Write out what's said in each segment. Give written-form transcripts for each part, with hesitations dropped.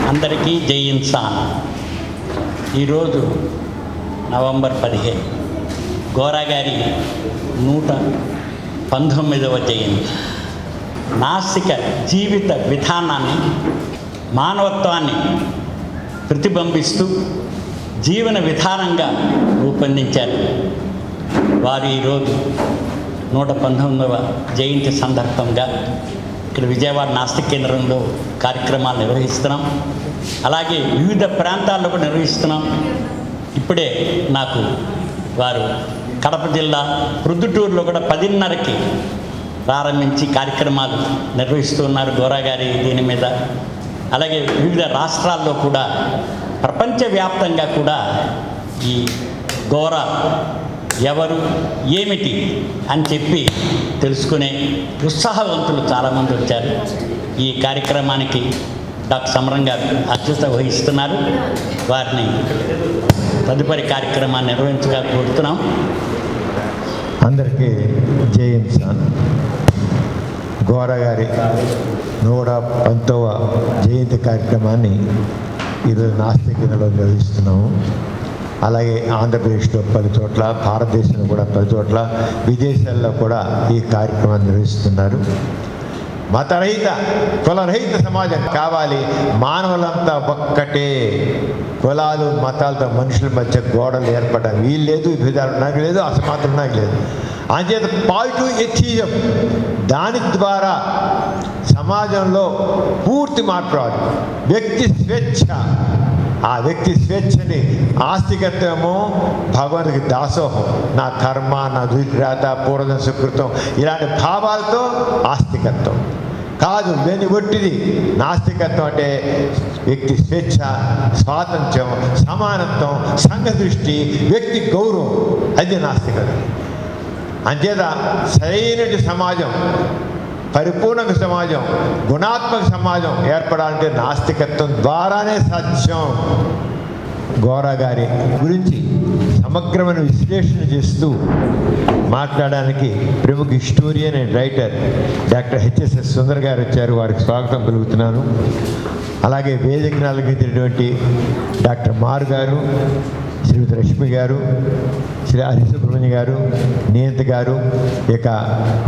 అందరికీ జై ఇన్సాన్. ఈరోజు నవంబర్ 15 గోరా గారి 119వ జయంతి. నాస్తిక జీవిత విధానాన్ని, మానవత్వాన్ని ప్రతిబింబిస్తూ జీవన విధానంగా రూపొందించారు. వారు ఈరోజు 119వ జయంతి సందర్భంగా ఇక్కడ విజయవాడ నాస్తిక కేంద్రంలో కార్యక్రమాలు నిర్వహిస్తున్నాం. అలాగే వివిధ ప్రాంతాల్లో కూడా నిర్వహిస్తున్నాం. ఇప్పుడే నాకు వారు కడప జిల్లా ప్రొద్దుటూరులో కూడా 10:30కి ప్రారంభించి కార్యక్రమాలు నిర్వహిస్తున్నారు గోరా గారి దీని మీద. అలాగే వివిధ రాష్ట్రాల్లో కూడా ప్రపంచవ్యాప్తంగా కూడా ఈ గోరా ఎవరు ఏమిటి అని చెప్పి తెలుసుకునే ఉత్సాహవంతులు చాలామంది వచ్చారు. ఈ కార్యక్రమానికి డాక్టర్ సమరం గారు అధ్యక్షత వహిస్తున్నారు. వారిని తదుపరి కార్యక్రమాన్ని నిర్వహించగా కోరుతున్నాం. అందరికీ జై ఇన్సాన్. గోరా గారి 119వ జయంతి కార్యక్రమాన్ని ఈరోజు నాస్తిక కేంద్రంలో నిర్వహిస్తున్నాము. అలాగే ఆంధ్రప్రదేశ్లో పలు చోట్ల, భారతదేశంలో కూడా పలు చోట్ల, విదేశాల్లో కూడా ఈ కార్యక్రమాన్ని నిర్వహిస్తున్నారు. మతరహిత, కులరహిత సమాజం కావాలి. మానవులంతా ఒక్కటే. కులాలు మతాలతో మనుషుల మధ్య గోడలు ఏర్పడడం వీలు లేదు. విభేదాలు నాకు లేదు, అసమానతలు నాకు లేదు. అంచేత పాజిటివ్ ఎథిజం, దాని ద్వారా సమాజంలో పూర్తి మార్పు రావాలి. వ్యక్తి స్వేచ్ఛ, ఆ వ్యక్తి స్వేచ్ఛని, ఆస్తికత్వము భగవంతుడికి దాసోహం, నా కర్మ, నా దుర్గ్రాత, పూర్వ సుకృతం, ఇలాంటి భావాలతో ఆస్తికత్వం కాదు. వెని ఒట్టిది నాస్తికత్వం అంటే వ్యక్తి స్వేచ్ఛ, స్వాతంత్ర్యం, సమానత్వం, సంఘ దృష్టి, వ్యక్తి గౌరవం, అది నాస్తికత్వం. అంచేత సరైన సమాజం, పరిపూర్ణ సమాజం, గుణాత్మక సమాజం ఏర్పడాలంటే నాస్తికత్వం ద్వారానే సాధ్యం. గోరా గారి గురించి సమగ్రమైన విశ్లేషణ చేస్తూ మాట్లాడడానికి ప్రముఖ historian and writer doctor HSS Sundar గారు వచ్చారు. వారికి స్వాగతం పలుకుతున్నాను. అలాగే వేదికను అలంకరించినటువంటి డాక్టర్ మారు గారు, శ్రీమతి రష్మి గారు, శ్రీ హరిసుబ్రహ్మణ్య గారు, నియంత గారు, ఇక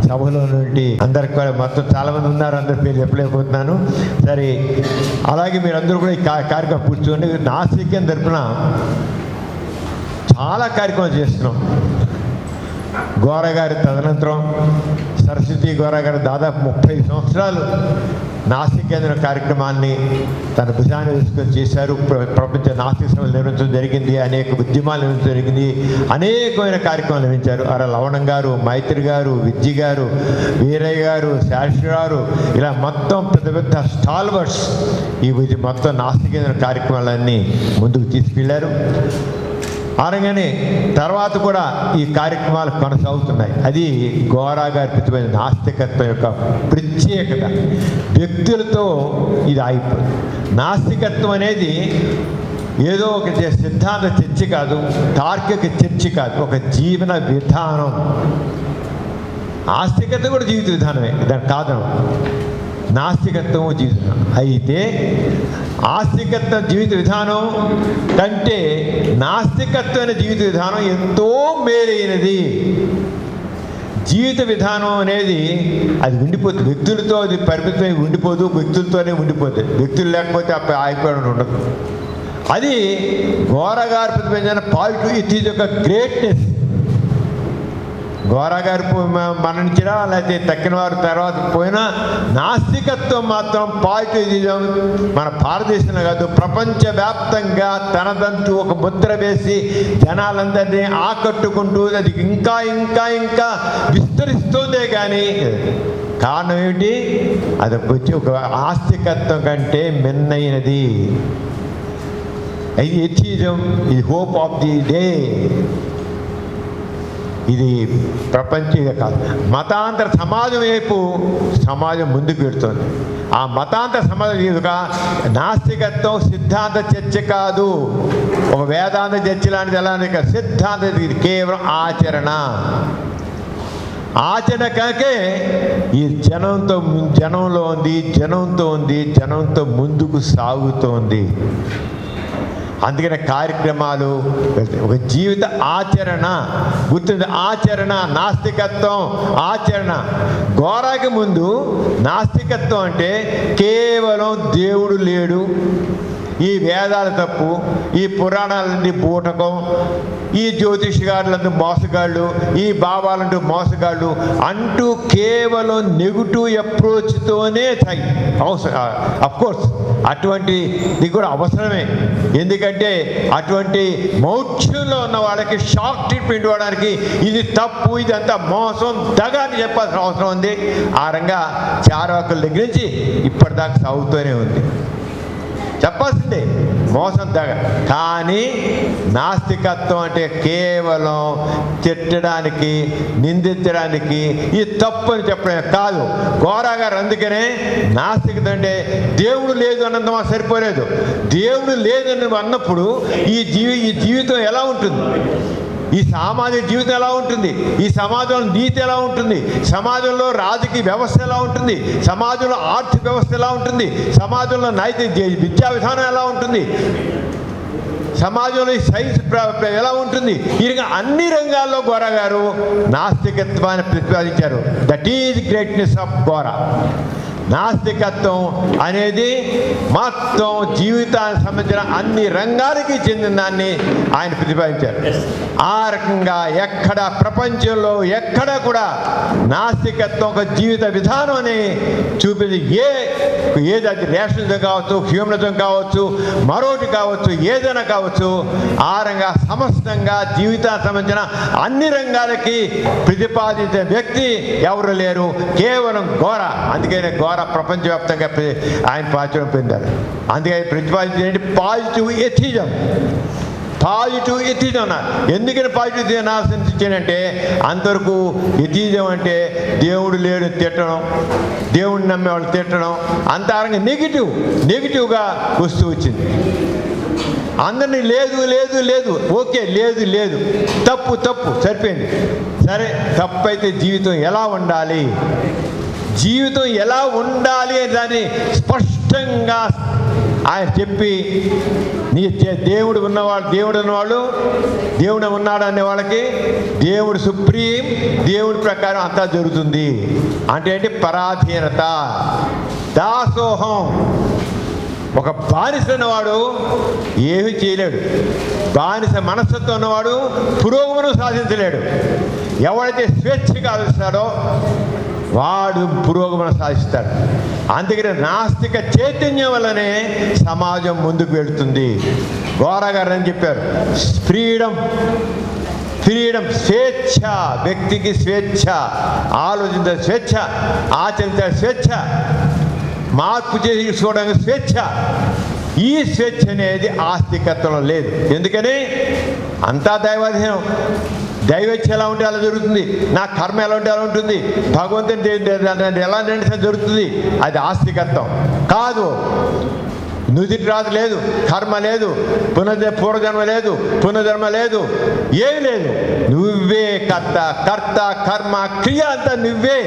సభలో నుండి అందరికి కూడా మొత్తం చాలామంది ఉన్నారు. అందరి పేరు చెప్పలేకపోతున్నాను. సరే, అలాగే మీరందరూ కూడా ఈ కార్యక్రమం కూర్చోండి. నాస్తికం తరపున చాలా కార్యక్రమాలు చేస్తున్నాం. గోరా గారి తదనంతరం సరస్వతి గోరా గారు దాదాపు 30 సంవత్సరాలు నాస్తిక కేంద్రం కార్యక్రమాన్ని తన భుజాన్ని వేసుకొని చేశారు. ప్రపంచ నాస్తిక సభలు నిర్వహించడం జరిగింది, అనేక ఉద్యమాలు నిర్వహించడం జరిగింది, అనేకమైన కార్యక్రమాలు నిర్వహించారు. లవణం గారు, మైత్రి గారు, విద్య గారు, వీరయ్య గారు, శాస్త్రి గారు, ఇలా మొత్తం పెద్ద పెద్ద స్టాల్వర్స్ ఈ మొత్తం నాస్తిక కేంద్రం కార్యక్రమాలన్నీ ముందుకు తీసుకెళ్లారు. అనగానే తర్వాత కూడా ఈ కార్యక్రమాలు కొనసాగుతున్నాయి. అది గోరా గారి ప్రతిమైన నాస్తికత్వం యొక్క ప్రత్యేకత. వ్యక్తులతో ఇది అయిపోయింది. నాస్తికత్వం అనేది ఏదో ఒక సిద్ధాంత చర్చ కాదు, తార్కిక చర్చ కాదు, ఒక జీవన విధానం. ఆస్తికత కూడా జీవిత విధానమే, దాని కాదనం. నాస్తికత్వం జీవితం అయితే ఆస్తికత్వం జీవిత విధానం కంటే నాస్తికత్వమైన జీవిత విధానం ఎంతో మేలైనది. జీవిత విధానం అనేది అది ఉండిపోతుంది. వ్యక్తులతో అది పరిమితమై ఉండిపోదు, వ్యక్తులతోనే ఉండిపోతుంది. వ్యక్తులు లేకపోతే ఆగిపోవడం ఉండదు. అది గోరా గారి ప్రతిపాదించిన పాజిటివ్ ఎథిక్స్ యొక్క గ్రేట్నెస్. గోరా గారు మరణించినా లేకపోతే తక్కిన వారు తర్వాత పోయినా నాస్తికత్వం మాత్రం పాజిటివిజం మన భారతదేశంలో కాదు, ప్రపంచవ్యాప్తంగా తనదంటూ ఒక ముద్ర వేసి జనాలందరినీ ఆకట్టుకుంటూ అది ఇంకా ఇంకా ఇంకా విస్తరిస్తుందే కానీ కారణం ఏమిటి? అది వచ్చి ఒక ఆస్తికత్వం కంటే మిన్నైనది. ఇది ఎథిజం, ఇది హోప్ ఆఫ్ ది డే. ఇది ప్రపంచీయ కాదు, మతాంతర సమాజం వైపు సమాజం ముందుకు పెడుతుంది. ఆ మతాంతర సమాజం ఎదుగా నాస్తికత్వం సిద్ధాంత చర్చ కాదు, ఒక వేదాంత చర్చ లాంటిది. ఎలా సిద్ధాంత, ఇది కేవలం ఆచరణ. ఆచరణ కనుకే ఈ జనంలో ఉంది, జనంతో ముందుకు సాగుతోంది. అందుకనే కార్యక్రమాలు, ఒక జీవిత ఆచరణ గుర్తుంది. ఆచరణ, నాస్తికత్వం, ఆచరణ. ఘోరాకి ముందు నాస్తికత్వం అంటే కేవలం దేవుడు లేడు, ఈ వేదాలు తప్పు, ఈ పురాణాలన్నీ బూటకం, ఈ జ్యోతిష్గారులంటూ మోసగాళ్ళు, ఈ బాబాలంటూ మోసగాళ్ళు అంటూ కేవలం నెగిటివ్ అప్రోచ్తోనే అఫ్కోర్స్ అటువంటిది కూడా అవసరమే. ఎందుకంటే అటువంటి మోక్షంలో ఉన్న వాళ్ళకి షాక్ ట్రీట్మెంట్ ఇవ్వడానికి ఇది తప్పు, ఇదంతా మోసం, దగ అని చెప్పాల్సిన అవసరం ఉంది. ఆ రంగా చార్వాకుల దగ్గర నుంచి ఇప్పటిదాకా సాగుతూనే ఉంది. చెప్పాల్సిందే మోసం దగ. కానీ నాస్తికత్వం అంటే కేవలం తిట్టడానికి, నిందించడానికి, ఇది తప్పు అని చెప్పడమే కాదు. గోరా గారు అందుకనే నాస్తికత అంటే దేవుడు లేదు అన్నంత మాకు సరిపోలేదు. దేవుడు లేదని అన్నప్పుడు ఈ జీవితం ఎలా ఉంటుంది, ఈ సామాజిక జీవితం ఎలా ఉంటుంది, ఈ సమాజంలో నీతి ఎలా ఉంటుంది, సమాజంలో రాజకీయ వ్యవస్థ ఎలా ఉంటుంది, సమాజంలో ఆర్థిక వ్యవస్థ ఎలా ఉంటుంది, సమాజంలో నైతిక విద్యా విధానం ఎలా ఉంటుంది, సమాజంలో సైన్స్ ఎలా ఉంటుంది, ఈ అన్ని రంగాల్లో గోరా గారు నాస్తికత్వాన్ని ప్రతిపాదించారు. That is greatness of Gora. నాస్తికత్వం అనేది మొత్తం జీవితానికి సంబంధించిన అన్ని రంగాలకి చెందిన దాన్ని ఆయన ప్రతిపాదించారు. ఆ రకంగా ఎక్కడ ప్రపంచంలో ఎక్కడ కూడా నాస్తికత్వం ఒక జీవిత విధానం అని చూపింది. ఏది అది రేషనలిజం కావచ్చు, హ్యూమనిజం కావచ్చు, మరొకటి కావచ్చు, ఏదైనా కావచ్చు, ఆ రంగా సమస్తంగా జీవితానికి సంబంధించిన అన్ని రంగాలకి ప్రతిపాదించే వ్యక్తి ఎవరు లేరు, కేవలం గోరా. అందుకనే గోరా ప్రపంచవ్యాప్తంగా ఆయన ప్రాచుర్యం పొందారు. అందుకే ప్రతిపాదించేది పాజిటివ్ ఎథిజం. అన్నారు. ఎందుకని పాజిటివ్ అనాలిసిస్ ఇచ్చానంటే, అంతవరకు ఎథిజం అంటే దేవుడు లేడు తిట్టడం, దేవుడిని నమ్మేవాళ్ళు తిట్టడం, అంతరంగా నెగిటివ్గా వస్తూ వచ్చింది. అందరినీ లేదు ఓకే, లేదు తప్పు సరిపోయింది. సరే, తప్పు అయితే జీవితం ఎలా ఉండాలి అని దాన్ని స్పష్టంగా ఆయన చెప్పి, నీ దేవుడు ఉన్నాడు అనే వాళ్ళకి దేవుడు సుప్రీం, దేవుడి ప్రకారం అంతా జరుగుతుంది. అంటే ఏంటి? పరాధీనత, దాసోహం. ఒక బానిస ఉన్నవాడు ఏమీ చేయలేడు. బానిస మనస్తత్వం ఉన్నవాడు పురోగమనం సాధించలేడు. ఎవడైతే స్వేచ్ఛగా ఆలోచిస్తాడో వాడు పురోగమనం సాధిస్తాడు. అందుకని నాస్తిక చైతన్యం వల్లనే సమాజం ముందుకు వెళుతుంది. గోరా గారు అని చెప్పారు, ఫ్రీడమ్, స్వేచ్ఛ, వ్యక్తికి స్వేచ్ఛ, ఆలోచించే స్వేచ్ఛ, ఆచరించే స్వేచ్ఛ, మార్పు చేసుకోవడానికి స్వేచ్ఛ. ఈ స్వేచ్ఛ అనేది ఆస్తికత్వంలో లేదు. ఎందుకని? అంతా దైవాధీనం. దైవేచ్ఛ ఎలా ఉంటే అలా జరుగుతుంది, నా కర్మ ఎలా ఉంటే అలా ఉంటుంది, భగవంతుని ఎలా నిండితే జరుగుతుంది. అది ఆస్తికత్వం కాదు. నుదిటి రాదు లేదు, కర్మ లేదు, పూర్వజన్మ లేదు, పునర్జన్మ లేదు, ఏమి లేదు. నువ్వే కర్త కర్మ క్రియ అంతా నువ్వే.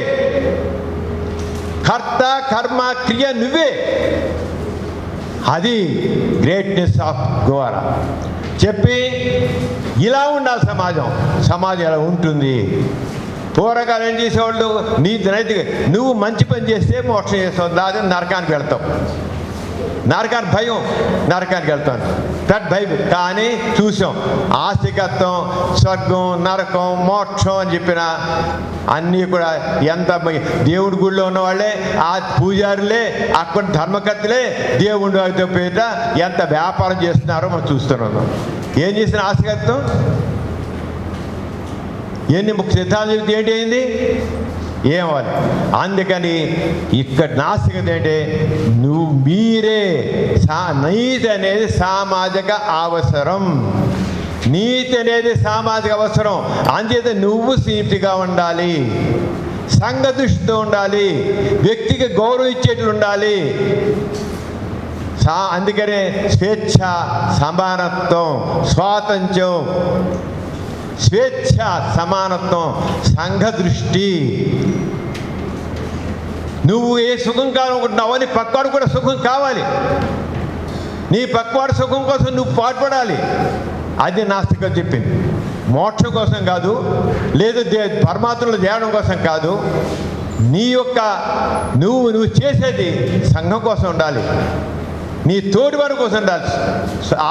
కర్త కర్మ క్రియ నువ్వే. అది గ్రేట్నెస్ ఆఫ్ గోరా. చెప్పి ఇలా ఉండాలి సమాజం ఎలా ఉంటుంది. పూర్వకాలం ఏం చేసేవాళ్ళు, నైతిక నువ్వు మంచి పని చేస్తే మోక్షం చేస్తావు, లేదా నరకానికి వెళ్తావు, నరకానికి వెళ్తాను, దట్ బైబిల్. కానీ చూసాం ఆస్తికత్వం, స్వర్గం, నరకం, మోక్షం అని చెప్పిన అన్నీ కూడా ఎంత దేవుడి గుడిలో ఉన్నవాళ్ళే, ఆ పూజారులే, అక్కడ ధర్మకర్తలే దేవుడి పేట ఎంత వ్యాపారం చేస్తున్నారో మనం చూస్తున్నాం. ఏం చేసిన ఆస్తికత్వం? ఎన్ని సిద్ధాంతం చెబితే ఏంటి అయింది? ఏమవ్వాలి? అందుకని ఇక్కడ నాస్తికత ఏంటంటే మీరే నీతి అనేది సామాజిక అవసరం. అంచేత నువ్వు నీతిగా ఉండాలి, సంఘదృష్టితో ఉండాలి, వ్యక్తికి గౌరవం ఇచ్చేట్లు ఉండాలి. అందుకనే స్వేచ్ఛ, సమానత్వం, స్వాతంత్ర్యం, స్వేచ్ఛ, సమానత్వం, సంఘ దృష్టి. నువ్వు ఏ సుఖం కావాలనుకుంటున్నావో నీ పక్కవాడు కూడా సుఖం కావాలి. నీ పక్కవాడు సుఖం కోసం నువ్వు పాటుపడాలి. అది నాస్తికం చెప్పింది. మోక్షం కోసం కాదు, లేదు పరమాత్మలో చేరడం కోసం కాదు. నీ యొక్క నువ్వు చేసేది సంఘం కోసం ఉండాలి, నీ తోటివారి కోసం ఉండాలి.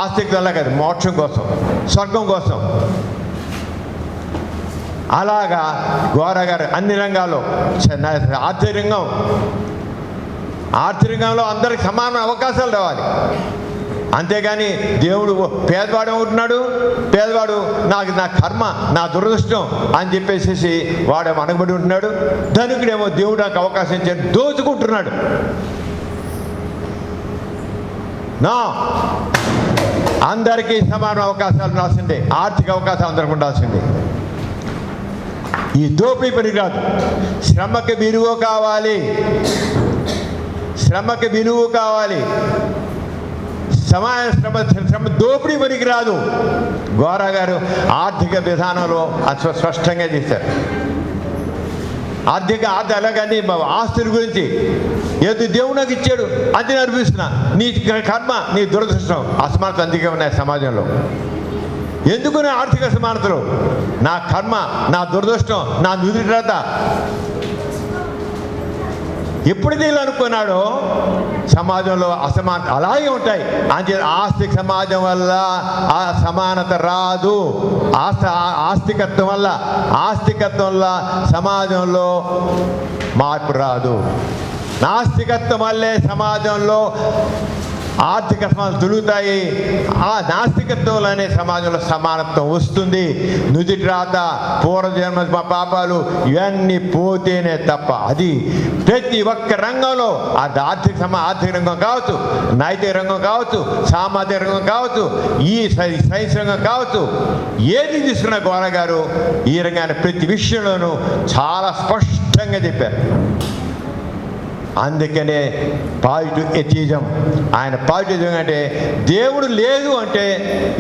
ఆస్తికం వల్ల కాదు, మోక్షం కోసం, స్వర్గం కోసం. అలాగా గోరగారు అన్ని రంగాల్లో, ఆర్థికంలో అందరికి సమాన అవకాశాలు రావాలి. అంతేగాని దేవుడు పేదవాడు ఉంటున్నాడు, పేదవాడు నా కర్మ, నా దురదృష్టం అని చెప్పేసి వాడు అనగబడి ఉంటున్నాడు. ధనికుడేమో దేవుడు నాకు అవకాశం ఇచ్చాడు దోచుకుంటున్నాడు. నా అందరికీ సమాన అవకాశాలు ఉండాల్సిందే, ఆర్థిక అవకాశాలు అందరికి ఉండాల్సిందే. ఈ దోపిడీ పనికిరాదు. శ్రమకి విలువ కావాలి, శ్రమకి విలువ కావాలి. శ్రమ దోపిడీ పనికి రాదు. గోరా గారు ఆర్థిక విధానంలో స్పష్టంగా చేశారు. అలాగని ఆస్తుల గురించి ఏదో దేవుడు నాకు ఇచ్చాడు అది అనిపిస్తున్నా, నీ కర్మ, నీ దురదృష్టం. అసమానత అందుకే ఉన్నాయి సమాజంలో. ఎందుకు నా ఆర్థిక అసమానతలు? నా కర్మ, నా దురదృష్టం, నా నుదిట. ఎప్పుడైతే ఇలా అనుకున్నాడో సమాజంలో అసమానత అలాగే ఉంటాయి. అంటే ఆస్తిక సమాజం వల్ల ఆ సమానత రాదు. ఆస్తికత్వం వల్ల సమాజంలో మార్పు రాదు. నాస్తికత్వం వల్లే సమాజంలో ఆర్థిక సమాజం తొలుగుతాయి. ఆ నాస్తికత్వంలోనే సమాజంలో సమానత్వం వస్తుంది. నుదిటి రాత, పూర్వజన్మ పాపాలు ఇవన్నీ పోతేనే తప్ప అది ప్రతి ఒక్క రంగంలో, అది ఆర్థిక రంగం కావచ్చు, నైతిక రంగం కావచ్చు, సామాజిక రంగం కావచ్చు, ఈ సైన్స్ రంగం కావచ్చు, ఏది తీసుకున్న గోరా గారు ఈ రంగాన్ని ప్రతి విషయంలోనూ చాలా స్పష్టంగా చెప్పారు. అందుకనే పాజిటివ్ ఎథిజం. ఆయన పాజిటివ్ అంటే దేవుడు లేదు అంటే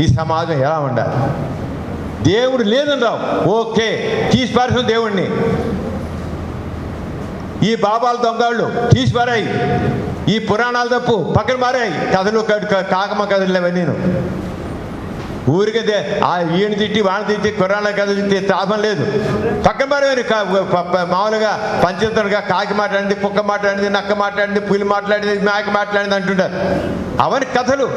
ఈ సమాజం ఎలా ఉండాలి? దేవుడు లేదని రావు, ఓకే, తీసి పారేసిన దేవుడిని. ఈ బాబాల దొంగళ్ళు తీసి పారాయి, ఈ పురాణాలు తప్పు పక్కన మారాయి, కథలు కాకమ్మ కథలు అవన్నీ. ఊరికే ఈయన తిట్టి వాడిని తిట్టి కుర్రాళ్ళ కథలు తిట్టి తాపం లేదు. పక్కన మారేవారు. మామూలుగా పంచతంగా కాకి మాట్లాడింది, కుక్క మాట్లాడింది, నక్క మాట్లాడింది, పులి మాట్లాడింది, మేక మాట్లాడింది అంటుంటారు. అవన్నీ కథలు.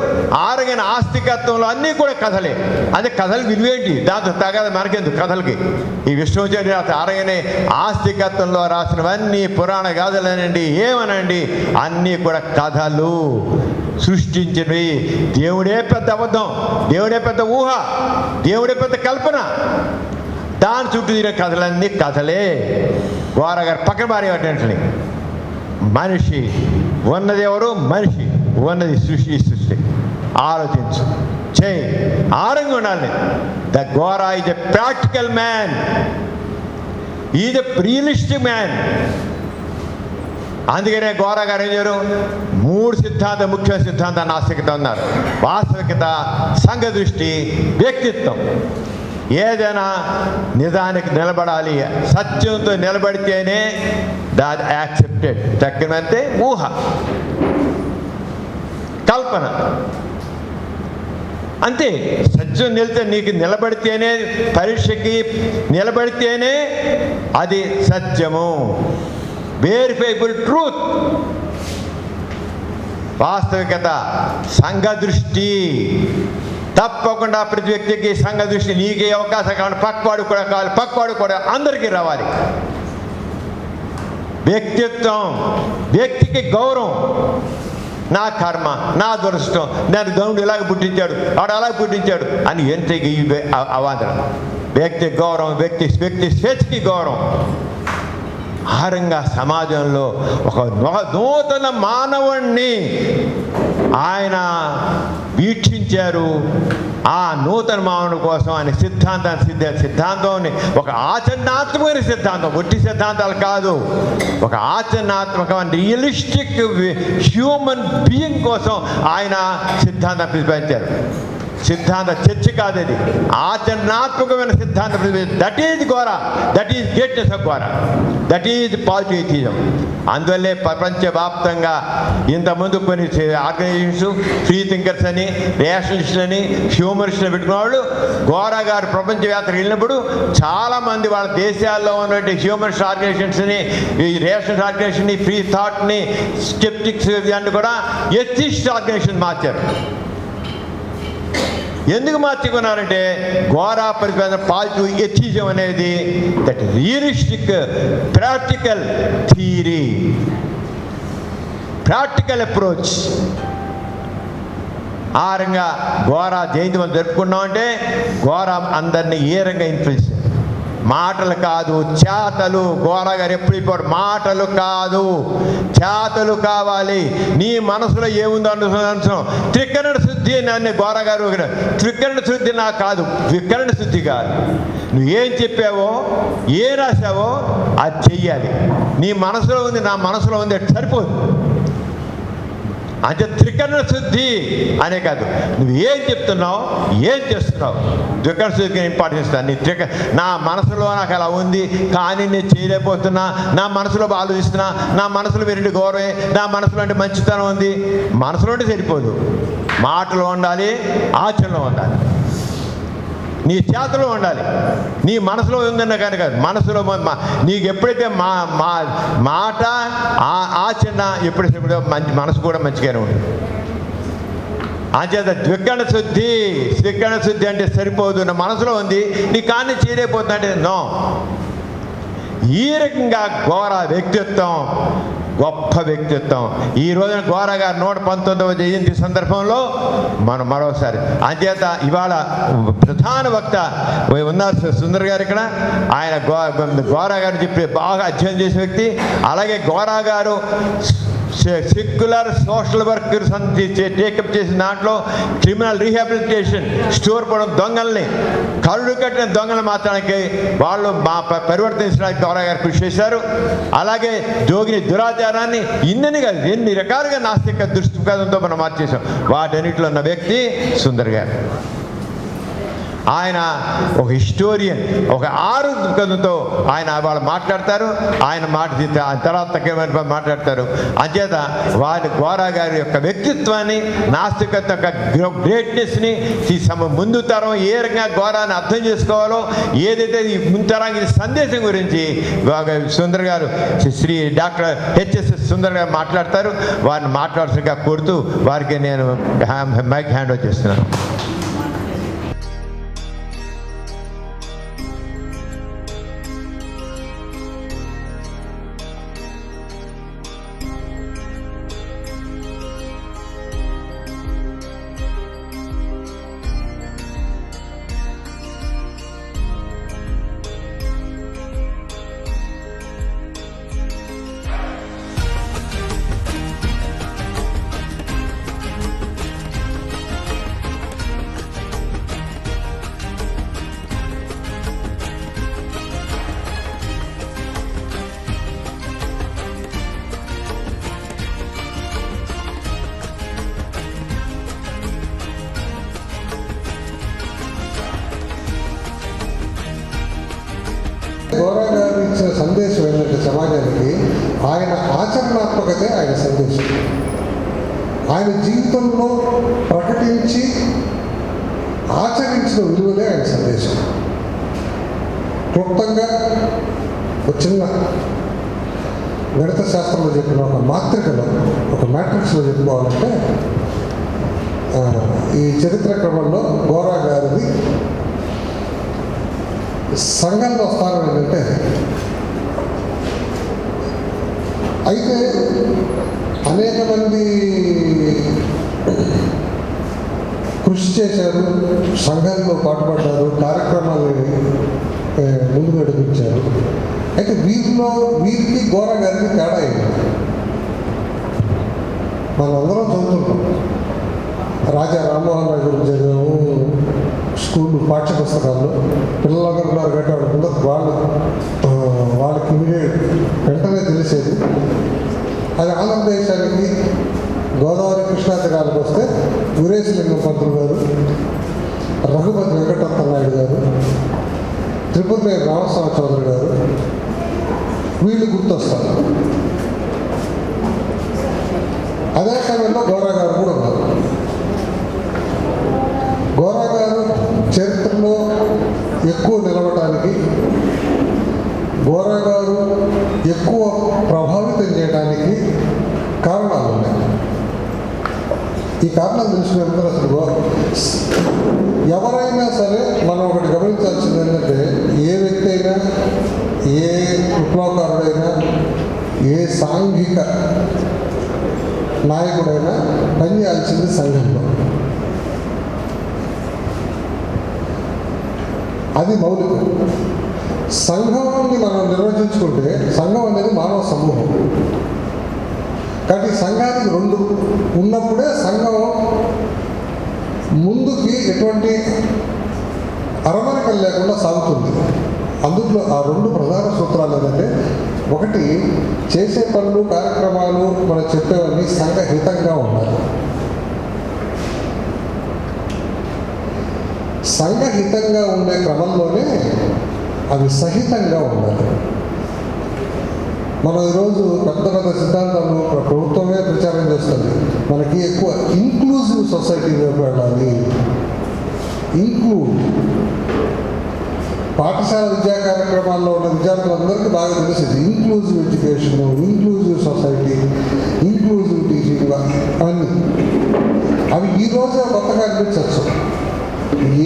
ఆరగిన ఆస్తికత్వంలో అన్నీ కూడా కథలే. అదే కథలు విలువేంటి? దాంతో తగదు మనకెందుకు కథలకి. ఈ విష్ణుచర్య ఆరగిన ఆస్తికత్వంలో రాసినవన్నీ పురాణ గాథలనండి, ఏమనండి, అన్నీ కూడా కథలు సృష్టించినవి. దేవుడే పెద్ద అబద్ధం, దేవుడే పెద్ద ఊహ, దేవుడే పెద్ద కల్పన. దాని చుట్టూ తిరిగిన కథలన్నీ కథలే. గోరా గారు పక్కన మారేవాటి మనిషి ఉన్నది ఎవరు? మనిషి ఉన్నది సృష్టి. ఆలోచించు, చేయి, ఆరంగా ఉండాలి. The Gora is a practical man, is a realistic man. అందుకనే గోరా గారు ఏం చేయరు? 3 ముఖ్య సిద్ధాంతాన్ని నాస్తికత ఉన్నారు. వాస్తవికత, సంఘ దృష్టి, వ్యక్తిత్వం. ఏదైనా నిజానికి నిలబడాలి, సత్యంతో నిలబడితేనే దాని యాక్సెప్టెడ్. తగ్గినంతే ఊహ, కల్పన అంతే. సత్యం నిలితే నీకు నిలబడితేనే, పరీక్షకి నిలబడితేనే అది సత్యము, వెరిఫైబుల్ ట్రూత్. వాస్తవికత, సంఘ దృష్టి. తప్పకుండా ప్రతి వ్యక్తికి సంఘ దృష్టి. నీకే అవకాశం కావాలి, పక్కవాడు కూడా కావాలి, పక్కవాడు కూడా అందరికీ రావాలి. వ్యక్తిత్వం, వ్యక్తికి గౌరవం. నా కర్మ, నా దురదృష్టం, నేను దేవుడు ఇలాగ పుట్టించాడు, వాడు అలాగ పుట్టించాడు అని ఎంతకి అవాంతరం. వ్యక్తి గౌరవం, వ్యక్తి స్వేచ్ఛకి గౌరవం. ఆరంగా సమాజంలో ఒక నూతన మానవుణ్ణి ఆయన వీక్షించారు. ఆ నూతన మానవుని కోసం ఆయన సిద్ధాంతాన్ని ఒక ఆచరణాత్మకమైన సిద్ధాంతం, ఒట్టి సిద్ధాంతాలు కాదు, ఒక ఆచరణాత్మకమైన రియలిస్టిక్ హ్యూమన్ బీయింగ్ కోసం ఆయన సిద్ధాంతం ప్రతిపాదించారు. సిద్ధాంత చర్చ కాదు, అది ఆచరణాత్మకమైన సిద్ధాంతం. That is Gora, that is greatness of Gora, that is positivism. అందువల్లే ప్రపంచవ్యాప్తంగా ఇంతకుముందు కొన్ని ఆర్గనైజేషన్స్ ఫ్రీ థింకర్స్ అని, రేషనలిస్టులు అని, హ్యూమరిస్టులు పెట్టుకున్న వాళ్ళు గోరా గారు ప్రపంచవ్యాప్తంగా వెళ్ళినప్పుడు చాలామంది వాళ్ళ దేశాల్లో ఉన్నటువంటి హ్యూమరిస్ట్ ఆర్గనైజేషన్స్ని, ఈ రేషనలిస్ట్ ఆర్గనైజేషన్ని, ఫ్రీ థాట్ని, స్కెప్టిక్స్ అన్ని కూడా ఎథిస్ట్ ఆర్గనైజేషన్ మార్చారు. ఎందుకు మార్చుకున్నారంటే గోరా పరిపాలన పాజిటివ్ ఎథిజం అనేది that realistic practical theory, practical approach. ఆ రంగా గోరా జయంతి మనం జరుపుకున్నామంటే గోరా అందరినీ ఏ రంగా ఇన్ఫ్లుయెన్స్, మాటలు కాదు చేతలు. గోరా గారు ఎప్పుడు ఇప్పుడు మాటలు కాదు చేతలు కావాలి. నీ మనసులో ఏముందో అనుసరం త్రికరణ శుద్ధి అని గోరా గారు, త్రికరణ శుద్ధి నాకు కాదు, త్రికరణ శుద్ధి కాదు. నువ్వేం చెప్పావో ఏ రాసావో అది చెయ్యాలి. నీ మనసులో ఉంది, నా మనసులో ఉంది, సరిపోదు. అంటే త్రికరణ శుద్ధి అనే కాదు, నువ్వు ఏం చెప్తున్నావు, ఏం చేస్తున్నావు, త్రికరణ శుద్ధికి ఇంపార్టెన్స్ ఇస్తాను. నా మనసులో నాకు అలా ఉంది కానీ నేను చేయలేకపోతున్నా, నా మనసులో ఆలోచిస్తున్నా, నా మనసులో మీరు గౌరవే, నా మనసులో అంటే మంచితనం ఉంది. మనసులో అంటే సరిపోదు, మాటలో ఉండాలి, ఆచరణలో ఉండాలి, నీ చేతలో ఉండాలి. నీ మనసులో ఉందన్న కనుక మనసులో నీకు ఎప్పుడైతే మాట ఆచరణ ఎప్పుడైతే మనసు కూడా మంచిగానే ఉంటుంది. అంచేత త్రికరణ శుద్ధి అంటే సరిపోదు, నా మనసులో ఉంది, నీ కానీ చేయలేకపోతున్నా అంటే నో. ఈ రకంగా గోరా వ్యక్తిత్వం గొప్ప వ్యక్తిత్వం. ఈ రోజున గోరా గారు 119వ జయంతి సందర్భంలో మనం మరోసారి అంచేత ఇవాళ ప్రధాన వక్త ఉన్నారు సుందర్ గారు. ఇక్కడ ఆయన గోరా గారు చెప్పి బాగా అధ్యయనం చేసిన వ్యక్తి. అలాగే గోరా గారు సెక్యులర్ సోషల్ వర్క్ టేకప్ చేసిన దాంట్లో క్రిమినల్ రీహాబిలిటేషన్, స్టోర్ పడడం దొంగల్ని, కళ్ళు కట్టిన దొంగలు మాత్రానికి వాళ్ళు పరివర్తించడానికి గోరా గారు కృషి చేశారు. అలాగే జోగిని దురాచారాన్ని ఇన్ని కాదు ఎన్ని రకాలుగా నాస్తిక దృష్టిపథంతో మనం మార్చేసాం. వాటన్నిటిలో ఉన్న వ్యక్తి సుందర్ గారు. ఆయన ఒక హిస్టోరియన్, ఒక ఆరుతో ఆయన వాళ్ళు మాట్లాడతారు. ఆయన తర్వాత మాట్లాడతారు. అంచేత వారి గోరా గారి యొక్క వ్యక్తిత్వాన్ని, నాస్తికత యొక్క గ్రేట్నెస్ని, ముందు తరం ఏ రకంగా గోరాన్ని అర్థం చేసుకోవాలో, ఏదైతే ఈ ముందు తరానికి సందేశం గురించి సుందర్ గారు, శ్రీ డాక్టర్ హెచ్ఎస్ఎస్ సుందర్ గారు మాట్లాడతారు. వారిని మాట్లాడాల్సిందిగా కోరుతూ వారికి నేను మైక్ హ్యాండ్ ఓవర్ చేస్తున్నాను. గోరా గారు ఇచ్చిన సందేశం ఏంటంటే సమాజానికి ఆయన ఆచరణాత్మకతే ఆయన సందేశం. ఆయన జీవితంలో ప్రకటించి ఆచరించిన విలువలే ఆయన సందేశం. క్లుప్తంగా ఒక చిన్న గణిత శాస్త్రంలో చెప్పిన ఒక మాత్రికలో, ఒక మ్యాట్రిక్స్లో చెప్పుకోవాలంటే ఈ చరిత్ర క్రమంలో గోరా గారిది సంఘంలో స్థానం ఏంటంటే, అయితే అనేక మంది కృషి చేశారు, సంఘంలో పాటుపడ్డారు, కార్యక్రమాలని ముందుకు నడిపించారు. అయితే వీరికి గోరా గారికి తేడా అయింది. మనందరం చదువుతుంటాం, రాజా రామ్మోహన్ రావు గురించి చదివాము స్కూల్ పాఠ్య పుస్తకాల్లో. పిల్లలందరూ ఉన్నారు కట్టాడుకుంటే వాళ్ళకి వెంటనే తెలిసేది. అది ఆంధ్రదేశానికి గోదావరి కృష్ణా తీరాలకు వస్తే వీరేశలింగం పంతులు గారు రఘుపతి వెంకటరత్న నాయుడు గారు, త్రిపురనేని రామస్వామి చౌదరి గారు, వీళ్ళు గుర్తొస్తారు. అదే సమయంలో గోరా గారు కూడా ఉన్నారు. గోరా గారు చరిత్రలో ఎక్కువ నిలవటానికి, గోరా గారు ఎక్కువ ప్రభావితం చేయడానికి కారణాలు ఉన్నాయి. ఈ కారణాలు తెలిసినప్పుడు అసలు ఎవరైనా సరే మనం ఒకటి గమనించాల్సింది ఏంటంటే, ఏ వ్యక్తి అయినా, ఏ విప్లవకారుడైనా, ఏ సాంఘిక నాయకుడైనా పనిచేయాల్సింది సంఘంలో. అది మౌలికం. సంఘాన్ని మనం నిర్వచించుకుంటే సంఘం అనేది మానవ సమూహం. కాబట్టి సంఘానికి రెండు ఉన్నప్పుడే సంఘం ముందుకి ఎటువంటి అరమరికలు లేకుండా సాగుతుంది. అందులో ఆ రెండు ప్రధాన సూత్రాలు ఏంటంటే, ఒకటి చేసే పనులు కార్యక్రమాలు మనం చెప్పేవన్నీ సంఘహితంగా ఉండాలి. సంఘహితంగా ఉండే క్రమంలోనే అవి సహితంగా ఉండాలి. మనం ఈరోజు పెద్ద పెద్ద సిద్ధాంతాలు ప్రభుత్వమే ప్రచారం చేస్తుంది. మనకి ఎక్కువ ఇంక్లూజివ్ సొసైటీ వైపు వెళ్ళాలి. ఇంక్లూడ్ పాఠశాల విద్యా కార్యక్రమాల్లో ఉన్న విద్యార్థులందరికీ బాగా తెలిసింది inclusive education, inclusive society, inclusive teaching అవన్నీ. అవి ఈరోజే కొత్తగా అనిపించవచ్చు.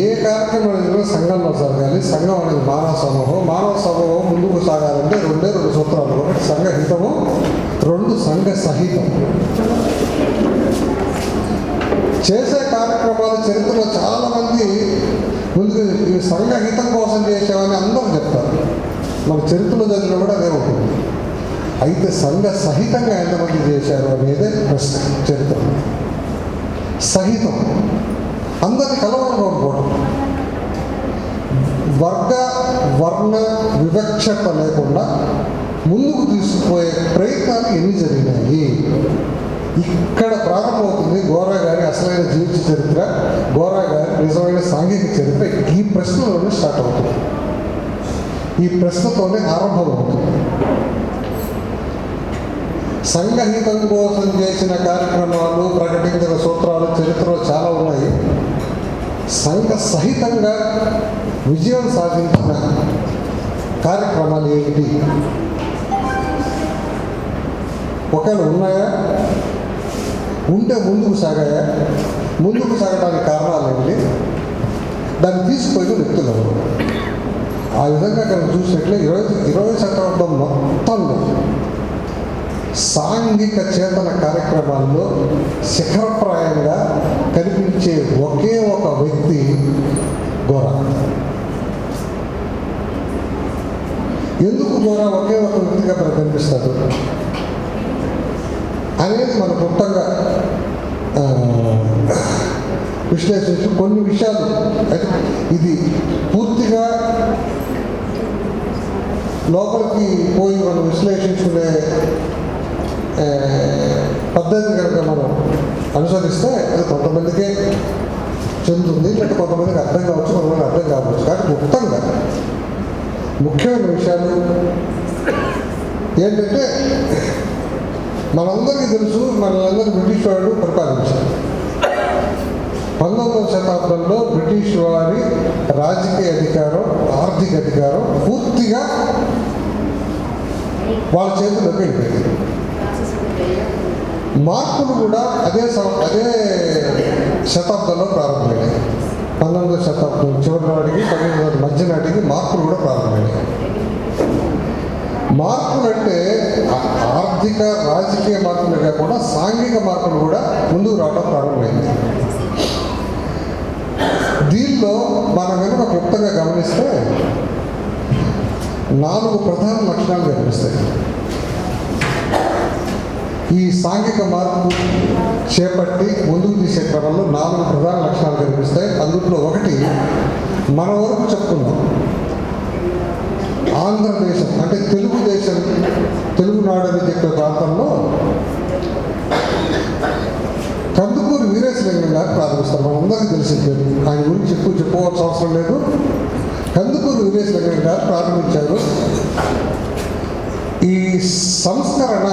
ఏ కార్యక్రమం సంఘంలో జరగాలి. సంఘం అనేది మానవ సమూహం. మానవ సమూహం ముందుకు సాగాలంటే రెండు సూత్రాలు. ఒకటి సంఘహితము, రెండు సంఘ సహితం. చేసే కార్యక్రమాల చరిత్రలో చాలామంది ముందుకు సంఘహితం కోసం చేసామని అందరూ చెప్తారు. మన చరిత్రలో చదివిన కూడా అదే ఉంటుంది. అయితే సంఘ సహితంగా ఎంతమంది చేశారు అనేదే ప్రశ్న. చరిత్ర సహితం అందరినీ కలవాలనుకోవడం, వర్గ వర్ణ వివక్షత లేకుండా ముందుకు తీసుకుపోయే ప్రయత్నాలు ఎన్ని జరిగినాయి. ఇక్కడ ప్రారంభమవుతుంది గోరా గారి అసలైన జీవిత చరిత్ర, గోరా గారి నిజమైన సాంఘిక చరిత్ర. ఈ ప్రశ్నలోనే స్టార్ట్ అవుతుంది. ఈ ప్రశ్నతోనే ఆరంభమవుతుంది. సంఘహితం కోసం చేసిన కార్యక్రమాలు, ప్రకటించిన సూత్రాలు చరిత్రలో చాలా ఉన్నాయి. సంఘ సహితంగా విజయం సాధించిన కార్యక్రమాలు ఏమిటి? ఒకవేళ ఉన్నాయా? ఉంటే ముందుకు సాగాయా? ముందుకు సాగడానికి కారణాలు ఏంటి? దాన్ని తీసుకుపోయిన వ్యక్తులు ఎవరు? ఆ విధంగా కనుక చూసినట్లే 20వ శతాబ్దం మొత్తంలో సాంఘిక చేతన కార్యక్రమాల్లో శిఖరప్రాయంగా కనిపించే ఒకే ఒక వ్యక్తి గోరా. ఎందుకు గోరా ఒకే ఒక వ్యక్తిగా మనకు కనిపిస్తాడు అనేది మనం మొత్తంగా విశ్లేషించి కొన్ని విషయాలు, ఇది పూర్తిగా లోపలికి పోయి మనం విశ్లేషించుకునే పద్ధతి కనుక మనం అనుసరిస్తే అది కొంతమందికే చెందుతుంది, లేకపోతే కొంతమందికి అర్థం కావచ్చు, కొంతమందికి అర్థం కావచ్చు. కానీ మొత్తంగా ముఖ్యమైన విషయాలు ఏంటంటే, మనందరికీ తెలుసు, మనలందరూ బ్రిటిష్ వాడు పరిపాలించారు. 19వ శతాబ్దంలో బ్రిటిష్ వారి రాజకీయ అధికారం, ఆర్థిక అధికారం పూర్తిగా వాళ్ళ చేతుల్లోకి వెళ్ళిపోయింది. మార్పులు కూడా అదే శతాబ్దంలో ప్రారంభమైనాయి. 19వ శతాబ్దం చివరి నాటికి 19వ మధ్య నాటికి మార్పులు కూడా ప్రారంభమైనాయి. మార్పులు అంటే ఆర్థిక రాజకీయ మార్పులు కాకుండా సాంఘిక మార్పులు కూడా ముందుకు రావడం ప్రారంభమైంది. దీనిలో మనం కనుక క్లుప్తంగా గమనిస్తే 4 ప్రధాన లక్షణాలు కనిపిస్తాయి. ఈ సాంఘిక మార్పు చేపట్టి ముందుకు తీసే క్రమంలో 4 ప్రధాన లక్షణాలు కనిపిస్తాయి. అందులో ఒకటి మన వరకు చెప్పుకున్నాం, ఆంధ్రదేశం అంటే తెలుగునాడు అని చెప్పే ప్రాంతంలో కందుకూరి వీరేశలింగం గారు ప్రారంభిస్తారు. మనందరికీ తెలిసిన పేరు, ఆయన గురించి చెప్పుకోవాల్సిన అవసరం లేదు. కందుకూరి వీరేశలింగం గారు ప్రారంభించారు. ఈ సంస్కరణ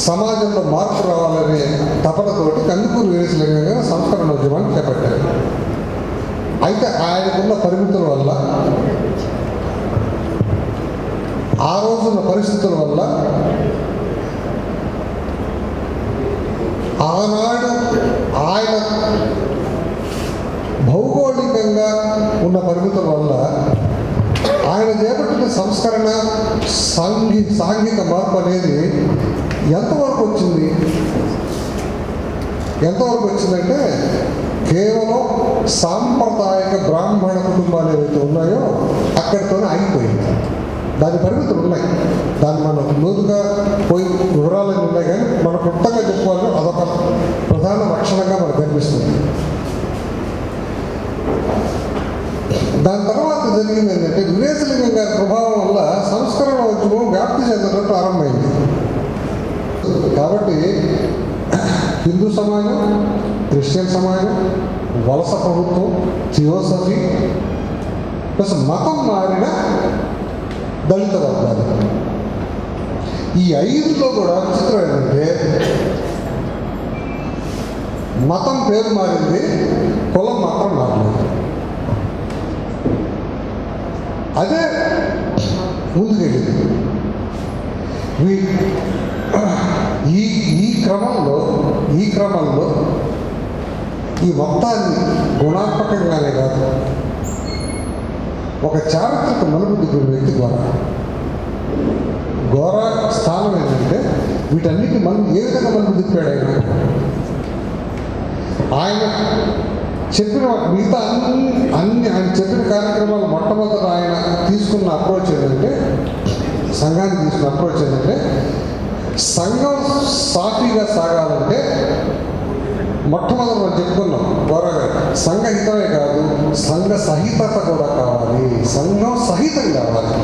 సమాజంలో మార్పు రావాలనే తపనతోటి కందుకూరి వీరేశలింగం గారు సంస్కరణ ఉద్యమాన్ని చేపట్టారు. అయితే ఆయనకున్న పరిమితుల వల్ల, ఆ రోజున్న పరిస్థితుల వల్ల, ఆనాడు ఆయన భౌగోళికంగా ఉన్న పరిమితుల వల్ల ఆయన చేపట్టిన సంస్కరణ సాంఘిక మార్పు అనేది ఎంతవరకు వచ్చిందంటే కేవలం సాంప్రదాయక బ్రాహ్మణ కుటుంబాలు ఏవైతే ఉన్నాయో అక్కడితోనే ఆగిపోయింది. దాని పరిమితులు ఉన్నాయి. దాన్ని మనం లోతుగా పోయి వివరాలన్నీ ఉన్నాయి, కానీ మనం క్లుప్తంగా చెప్పుకోవాలంటే అదొక ప్రధాన లక్షణంగా మనకు కనిపిస్తుంది. దాని తర్వాత జరిగింది ఏంటంటే వీరేశలింగం గారి ప్రభావం వల్ల సంస్కరణ ఉద్యమం వ్యాప్తి చెందడం ప్రారంభమైంది. కాబట్టి హిందూ సమాజం, క్రిస్టియన్ సమాజం, వలస ప్రభుత్వం, థియోసఫీ ప్లస్ మతం మారిన దళిత వర్గాలు, ఈ ఐదులో కూడా విచిత్రం ఏంటంటే మతం పేరు మారింది, కులం మాత్రం మారలేదు. అదే ముందుకెళ్ళింది. ఈ క్రమంలో ఈ మొత్తాన్ని గుణాత్మకంగానే కాదు, ఒక చారిత్రక మలుపు దిగిన వ్యక్తి గోరా స్థానం ఏంటంటే వీటన్నిటి మనం ఏ విధంగా మలుపు తిప్పాడు ఆయన చెప్పిన మిగతా అన్ని ఆయన చెప్పిన కార్యక్రమాలు మొట్టమొదట ఆయన తీసుకున్న అప్రోచ్ ఏంటంటే, సంఘానికి తీసుకున్న అప్రోచ్ ఏంటంటే, సంఘం సాఫీగా సాగాలంటే మొట్టమొదటి మనం చెప్పుకున్నాం గౌరవ గారు, సంఘ హితమే కాదు సంఘ సహితత కూడా కావాలి, సంఘం సహితం కావాలి.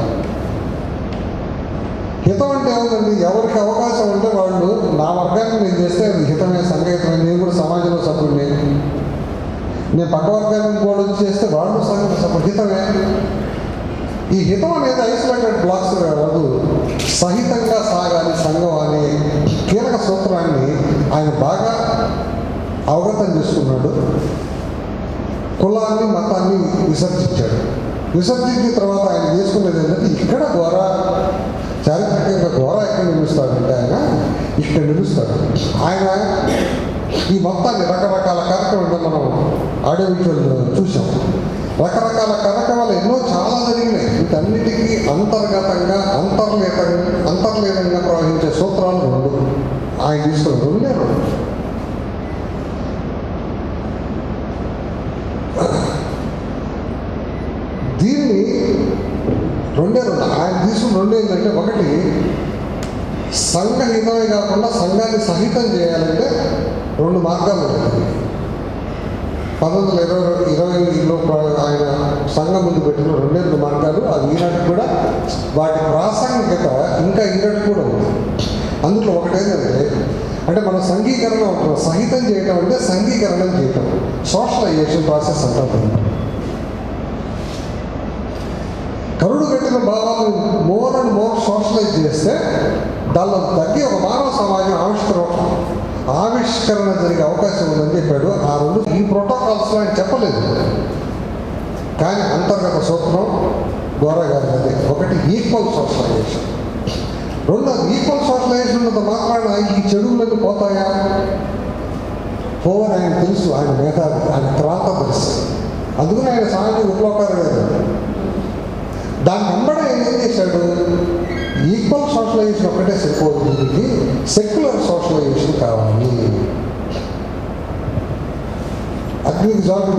హితం అంటే ఏముందండి, ఎవరికి అవకాశం ఉంటే వాళ్ళు నా వర్గాన్ని నేను చేస్తే అది హితమే, సంఘహితమే. నేను కూడా సమాజంలో సభ్యుడిని, నేను పక్క వర్గాన్ని కూడా చేస్తే వాళ్ళు హితమే. ఈ హితం అనేది ఐసోలేటెడ్ బ్లాక్స్ కాదు, సహితంగా సాగాలి సంఘం అనే కీలక సూత్రాన్ని ఆయన బాగా అవగతం చేసుకున్నాడు. కులాన్ని మతాన్ని విసర్జించాడు. విసర్జించిన తర్వాత ఆయన చేసుకునేది ఏంటంటే, ఇక్కడ చారిత్రకంగా ఎక్కడ నిలుస్తాడంటే ఆయన ఇక్కడ నిలుస్తాడు. ఆయన ఈ మొత్తాన్ని రకరకాల కార్యక్రమాలు మనం ఆడియో విజువల్ చూసాం. రకరకాల కార్యక్రమాలు ఎన్నో చాలా జరిగినాయి. వీటన్నిటికీ అంతర్గతంగా అంతర్లీనంగా ప్రవహించే సూత్రాలు రెండు ఆయన తీసుకుని రెండు దీన్ని ఆయన తీసుకున్న రెండు ఏంటంటే, ఒకటి సంఘహితమే కాకుండా సంఘాన్ని సహితం చేయాలంటే రెండు మార్గాలు ఉంటాయి. 1920లో ఆయన సంఘం ముందు పెట్టిన రెండు మార్గాలు, అది ఈనాటికి కూడా వాటి ప్రాసంగికత ఇంకా ఈనాటికి కూడా ఉంది. అందులో ఒకటేంటంటే, అంటే మనం సంఘీకరణ ఉంటున్నాం. సహితం చేయటం అంటే సంఘీకరణం చేయటం, సోషలైజేషన్ ప్రాసెస్ అంటారు. కరుడు కట్టిన భావాలను మోర్ అండ్ మోర్ సోషలైజ్ చేస్తే దానిలో తగ్గి ఒక మానవ సమాజం ఆవిష్కరణ జరిగే అవకాశం ఉందని చెప్పాడు. ఆ రెండు ఈ ప్రోటోకాల్స్లో ఆయన చెప్పలేదు, కానీ అంతర్గత సూత్రం గోరా గారి అదే. ఒకటి ఈక్వల్ సోషలైజేషన్, రెండోది ఈక్వల్ సోషలైజేషన్ ఉన్నంత మాత్రాన ఈ చెడువులన్నీ పోతాయా? పోవని ఆయన తెలుసు. ఆయన మేధావి, ఆయన క్రాంత పరిస్థితి. అందుకని ఆయన సామాజిక విప్లవకారు గారు దాన్ని వెంబడే ఏం చేశాడు, ఈక్వల్ సోషలైజేషన్ ఒకటే సరిపోదు, దీనికి సెక్యులర్ సోషలైజేషన్ కావాలి. అగ్నికి జాబు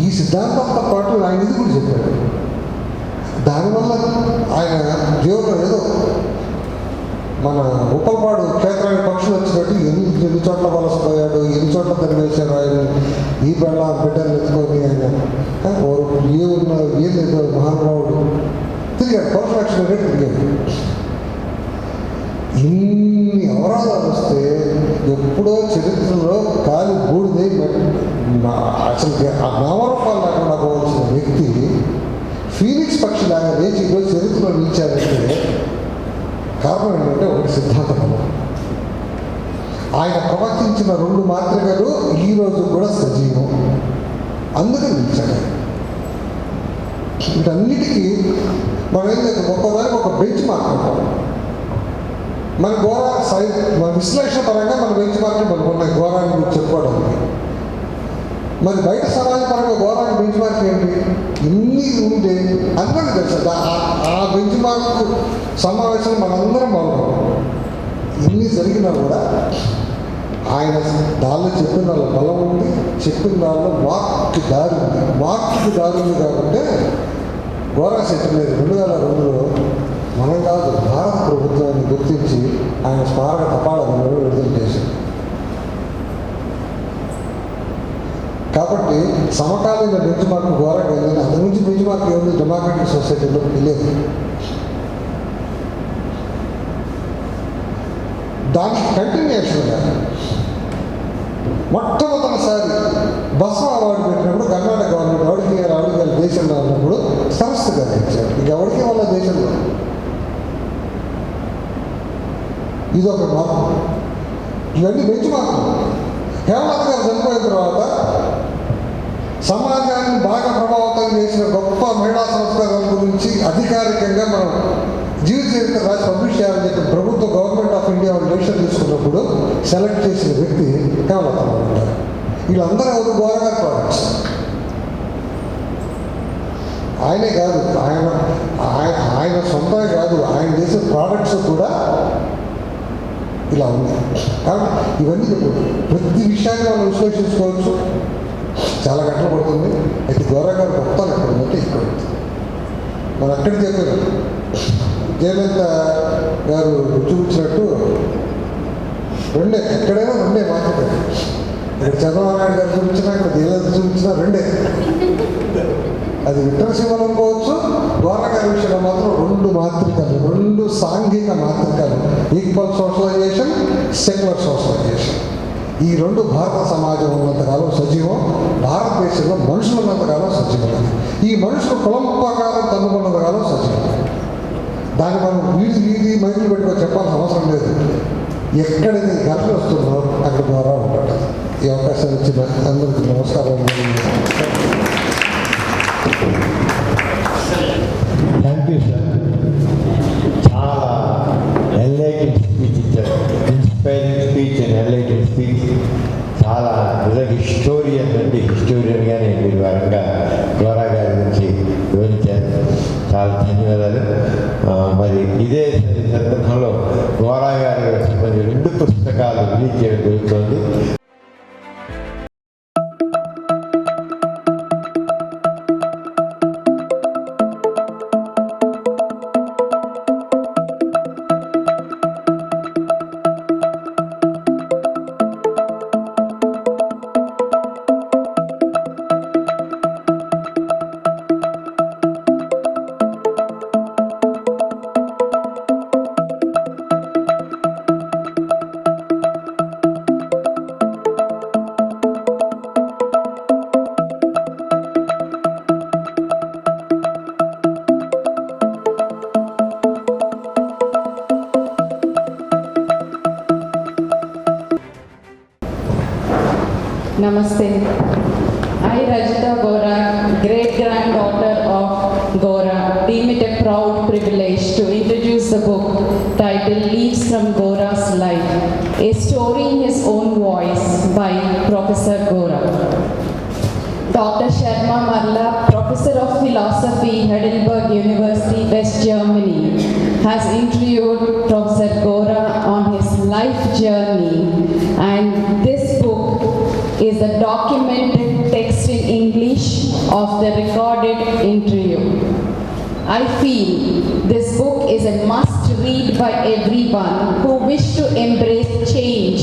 ఈ సిద్ధాంతంతో పాటు ఆయన ఇది కూడా చెప్పాడు. దానివల్ల ఆయన దేవుడు ఏదో మన ఉప్పలపాడు క్షేత్రానికి పక్షులు వచ్చినట్టు ఎన్ని చోట్ల వలసపోయాడు, ఎన్ని చోట్ల తరివేశారు ఆయన. ఈ బిడ్డలు ఎత్తుకొని ఆయన ఏం లేదు మహానుభావుడు తిరిగాడు, పరమరక్షణ తిరిగాడు. ఇన్ని అవరాధాలు వస్తే ఎప్పుడో చరిత్రలో అసలు ఆ నామరూపాలు లేకుండా పోవాల్సిన వ్యక్తి ఫీనిక్స్ పక్షిలాగా లేచి ఈరోజు చరిత్రలో నిలిచారంటే కారణం ఏంటంటే ఒకటి సిద్ధాంతం. ఆయన ప్రవర్తించిన 2 మాతృకలు ఈరోజు కూడా సజీవం, అందుకని నిలిచాడు. వీటన్నిటికీ మనం ఏం చేస్తాం, ఒక్కోదానికి ఒక బెంచ్ మార్క్ అంటాం. మన ఘోరా మన విశ్లేషణ పరంగా మన బెంచ్ మార్కులు మనకు ఉన్నాయి ఘోరాన్ని గురించి చెప్పుకోవడానికి. మరి బయట సమాజ పరంగా ఘోరానికి బెంచ్ మార్క్ ఏంటి? ఇన్ని ఉంటే అందరికీ తెలుసు. ఆ బెంచ్ మార్క్ సమావేశం మనందరం పాల్గొన్నాం. ఇన్ని జరిగినా కూడా ఆయన దానిలో చెప్పిన దానిలో బలం ఉంది, చెప్పిన దానిలో మార్క్కి దారి ఉంది. మార్క్కి దారి ఉంది కాబట్టి ఘోరా సెట్ మీద 2002లో మనం కాదు భారత ప్రభుత్వాన్ని గుర్తించి ఆయన స్మారక తపాలను విడుదల చేసింది. కాబట్టి సమకాలీన బెంచ్ మార్క్ ఘోరంగా వెళ్ళింది. అంతకు మించి బెంచ్ మార్క్ ఏముంది డెమోక్రటిక్ సొసైటీలో తెలియదు. దానికి కంటిన్యూషన్గా మొట్టమొదటిసారి బస్సు అవార్డు పెట్టినప్పుడు కర్ణాటక గవర్నమెంట్ ఎవరికి దేశంలో ఉన్నప్పుడు సరస్సు గారు ఇచ్చారు. ఇక ఎవరికి వాళ్ళ దేశంలో ఇదొక మార్పు. ఇవన్నీ బెంచ్ మార్కులు. హేమలత గారు చనిపోయిన తర్వాత సమాజాన్ని బాగా ప్రభావితం చేసిన గొప్ప మహిళా సంస్కరణ గురించి అధికారికంగా మనం జీవిత చరిత్ర రాసి పబ్లిష్ చేయాలని చెప్పి ప్రభుత్వ గవర్నమెంట్ ఆఫ్ ఇండియా వాళ్ళు డెసిషన్ తీసుకున్నప్పుడు సెలెక్ట్ చేసిన వ్యక్తి హేమలత ఉంటారు. వీళ్ళందరూ ఎవరు ఘోరగారి ప్రాడక్ట్స్. ఆయనే కాదు, ఆయన సొంతమే కాదు, ఆయన చేసే ప్రోడక్ట్స్ కూడా ఇలా ఉంది. కాబట్టి ఇవన్నీ చెప్పు ప్రతి విషయాన్ని మనం విశ్లేషించుకోవచ్చు. చాలా గంటలు పడుతుంది. అయితే ఘోరా గారు మొత్తాలు ఎక్కడ ఉందంటే ఇక్కడ మనం అక్కడ చెప్పారు. జయలలిత గారు చూపించినట్టు ఎక్కడైనా రెండే మాత్రమే. ఇక్కడ చంద్రబాబు నాయుడు గారు చూపించినా, ఇక్కడ జయలలిత చూపించినా రెండే. అది విక్రమసింహం అనుకోవచ్చు. ఘోరా గారి విషయంలో మాత్రం 2 మాతృకలు, 2 సాంఘిక మాతృకలు, ఈక్వల్ సోషలైజేషన్, సెక్యులర్ సోషలైజేషన్. ఈ 2 భారత సమాజం ఉన్నంతకాలం సజీవం, భారతదేశంలో మనుషులు ఉన్నంతకాలం సజీవం. ఈ మనుషులు కులం ప్రకారం తన్నుకున్నంతకాలం సజీవం. దాన్ని మనం వీధి మైకులు పెట్టుకొని చెప్పాల్సిన అవసరం లేదు. ఎక్కడైతే గర్లు వస్తుందో అక్కడ ఘోరా ఉంటాడు. ఈ అవకాశం ఇచ్చిన అందరికీ నమస్కారం. Thank you sir. చాలా ఎన్లైటెడ్ స్పీచ్ ఇచ్చారు. Inspiring speech and enlightened speech. చాలా హిస్టోరియన్గానే మీరు వరంగా ఘోరా గారి గురించి వివరించారు. చాలా ధన్యవాదాలు. మరి ఇదే సందర్భంలో ఘోరా గారి 2 పుస్తకాలు రిలీజ్ చేయడం జరుగుతుంది. Namaste. I, Rajita Gora, great-granddaughter of Gora, deem it a proud privilege to introduce the book titled Leaves from Gora's Life, a story in his own voice by Professor Gora. Dr. Sharma Marla, Professor of Philosophy, Heidelberg University, West Germany, has interviewed Professor Gora on his life journey, and this book is the documented text in English of the recorded interview. I feel this book is a must read by everyone who wish to embrace change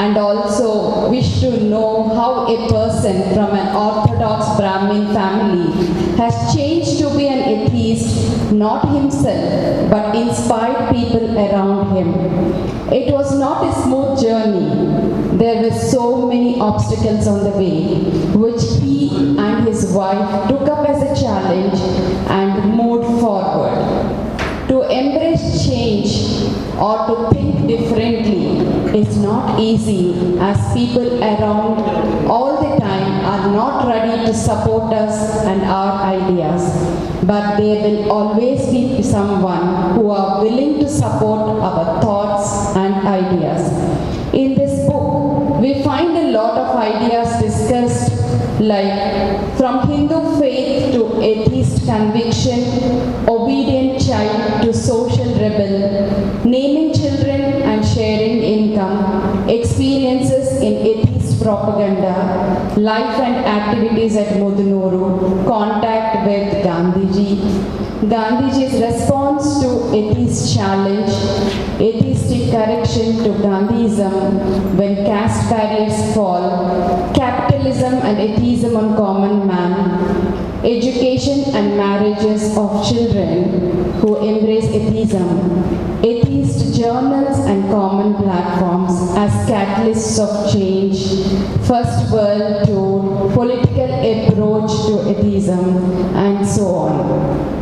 and also wish to know how a person from an orthodox Brahmin family has changed to be an atheist, not himself, but inspired people around him. It was not a smooth journey. There were so many obstacles on the way, which he and his wife took up as a challenge and moved forward. To embrace change or to think differently is not easy, as people around all the time are not ready to support us and our ideas. But there will always be someone who are willing to support our thoughts and ideas. In this book, we find a lot of ideas discussed, like from Hindu faith to atheist conviction, obedient child to social rebel, naming children and sharing income, experiences in atheist propaganda, life and activities at Mudunuru, contact with Gandhiji, Gandhiji's response to atheist challenge, atheistic correction to Gandhism when caste barriers fall, capitalism and atheism on common man, education and marriages of children who embrace atheism, atheist journals and common platforms as catalysts of change, First World Tour, political approach to atheism, and so on.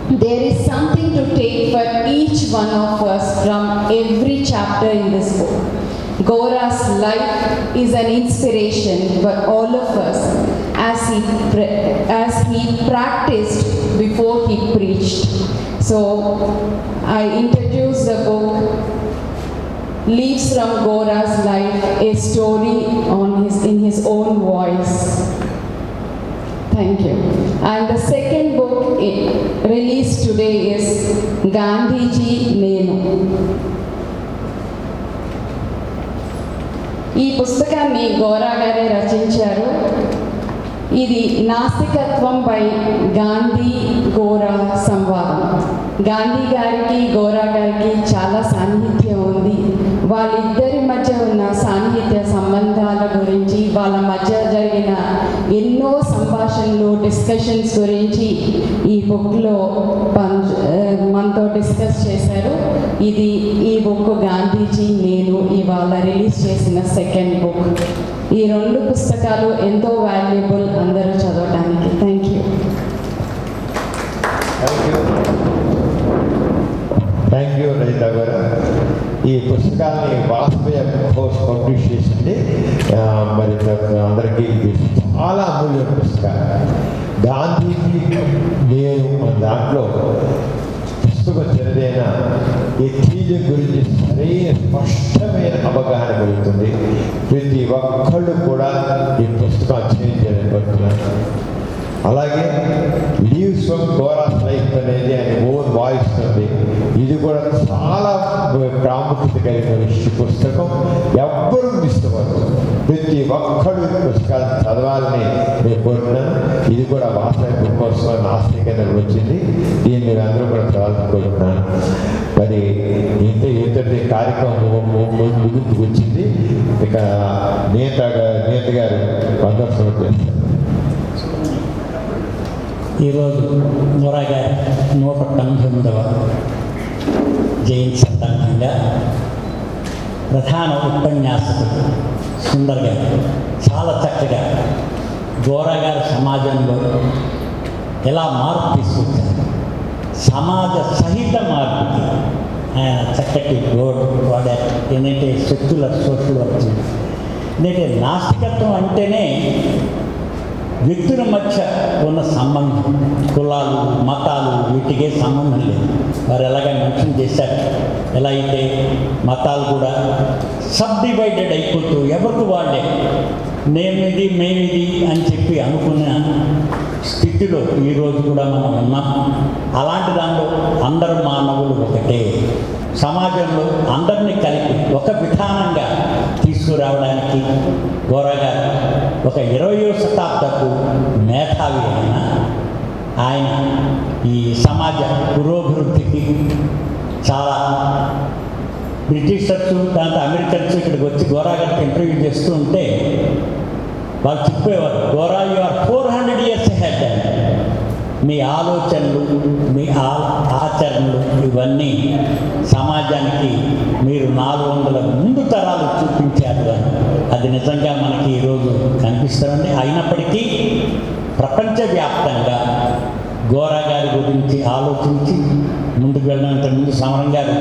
There is something to take for each one of us from every chapter in this book. Gora's life is an inspiration for all of us as he practiced before he preached. So I introduce the book Leaves from Gora's Life, a story in his own voice. Thank you. And the second book released today is Gandhiji Nenu. ఈ పుస్తకాన్ని గోరా గారే రచించారు. ఇది నాస్తికత్వంపై గాంధీ గోరా సంవాదం. గాంధీ గారికి గోరా గారికి చాలా సాన్నిహిత్యం ఉంది. వాళ్ళిద్దరి మధ్య ఉన్న సాన్నిహిత్య సంబంధాల గురించి, వాళ్ళ మధ్య జరిగిన ఎన్నో సంభాషణలు, డిస్కషన్స్ గురించి ఈ బుక్లో మనతో డిస్కస్ చేశారు. ఈ బుక్ గాంధీజీ నేను ఇవాళ రిలీజ్ చేసిన సెకండ్ బుక్. ఈ రెండు పుస్తకాలు ఎంతో వాల్యుబుల్ అందరూ చదవటానికి. Thank you. Thank you Rajitha గారు. ఈ పుస్తకాన్ని వాసుదేవ ఘోష్ పబ్లిష్ చేసింది. మరి అందరికీ ఇది చాలా అమూల్యమైన పుస్తకాలు. గాంధీజీ నేను దాంట్లో పుస్తకం చదివైన ఎథీజం గురించి సరైన స్పష్టమైన అవగాహన కలుగుతుంది. ప్రతి ఒక్కళ్ళు కూడా ఈ పుస్తకం అధ్యయనం చేయలేకపోతున్నారు. అలాగే లీవ్స్ ఫ్రమ్ గోరాస్ లైఫ్ అనేది ఆయన ఓన్ వాయిస్ ఉంది. ఇది కూడా చాలా ప్రాముఖ్యత కలిగిన పుస్తకం. ఎవ్వరూ మిస్ అవ్వదు. ప్రతి ఒక్కడు ఈ పుస్తకాలు చదవాలని నేను కోరుతున్నాను. ఇది కూడా వాస్తవ కోసం నాస్తికత వచ్చింది. దీన్ని మీరు అందరూ కూడా చదవాలని కోరుతున్నాను. మరి ఇంతటి కార్యక్రమం ముగింపుకు వచ్చింది. ఇక నేత గారు వందర్శనం చేస్తారు. ఈరోజు గోరా గారి 119వ జయంతి సందర్భంగా ప్రధాన ఉపన్యాసకుడు సుందర్ గారు చాలా చక్కగా గోరా గారి సమాజంలో ఎలా మార్పు తీసుకొచ్చారు, సమాజ సహిత మార్పుకి ఆయన చక్కటి వాడారు. ఏంటంటే సెక్యులర్ సోషల్ వర్క్. ఏంటంటే నాస్తికత్వం అంటేనే వ్యక్తుల మధ్య ఉన్న సంబంధం, కులాలు మతాలు వీటికే సంబంధం లేదు. వారు ఎలాగ మెన్షన్ చేశారు. ఎలా అయితే మతాలు కూడా సబ్ డివైడెడ్ అయిపోతూ ఎవరికి వాళ్ళే నేమిది మేమిది అని చెప్పి అనుకున్న స్థితిలో ఈరోజు కూడా మనం ఉన్నాం. అలాంటి దానిలో అందరు మానవులు ఒకటే. సమాజంలో అందరినీ కలిపి ఒక విధానంగా తీసుకురావడానికి గోరగా ఒక 20వ శతాబ్దపు మేధావి ఆయన ఈ సమాజ పురోభివృద్ధికి చాలా బ్రిటిషర్స్ దాంతో అమెరికన్స్ ఇక్కడికి వచ్చి గోరా గారికి ఇంటర్వ్యూ చేస్తూ ఉంటే వాళ్ళు చెప్పేవారు, Gora you are 400 years ahead. మీ ఆలోచనలు, మీ ఆచరణలు ఇవన్నీ సమాజానికి మీరు 400 ముందు తరాలు చూపించారు అని అది నిజంగా మనకి ఈరోజు కనిపిస్తుంది. అయినప్పటికీ ప్రపంచవ్యాప్తంగా గోరా గారి గురించి ఆలోచించి ముందుకు వెళ్ళడానికి ముందు సమరం గారు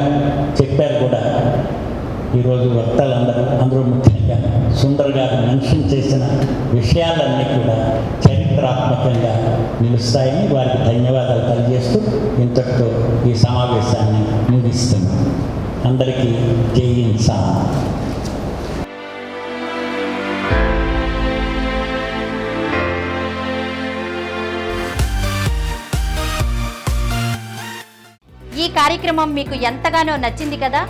చెప్పారు కూడా. ఈరోజు వక్తలందరూ, అందరూ ముఖ్యంగా సుందర్ గారు మెన్షన్ చేసిన విషయాలన్నీ కూడా చరిత్రాత్మకంగా నిలుస్తాయని వారికి ధన్యవాదాలు తెలియజేస్తూ ఇంతటితో ఈ సమావేశాన్ని ముగిస్తున్నాం. అందరికీ జై ఇన్సాన్. ఈ కార్యక్రమం మీకు ఎంతగానో నచ్చింది కదా.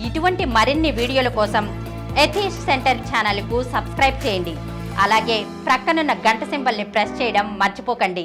ఇటువంటి మరిన్ని వీడియోల కోసం ఎథీష్ సెంటర్ ఛానల్కు సబ్స్క్రైబ్ చేయండి. అలాగే ప్రక్కనున్న గంట సింబల్ని ప్రెస్ చేయడం మర్చిపోకండి.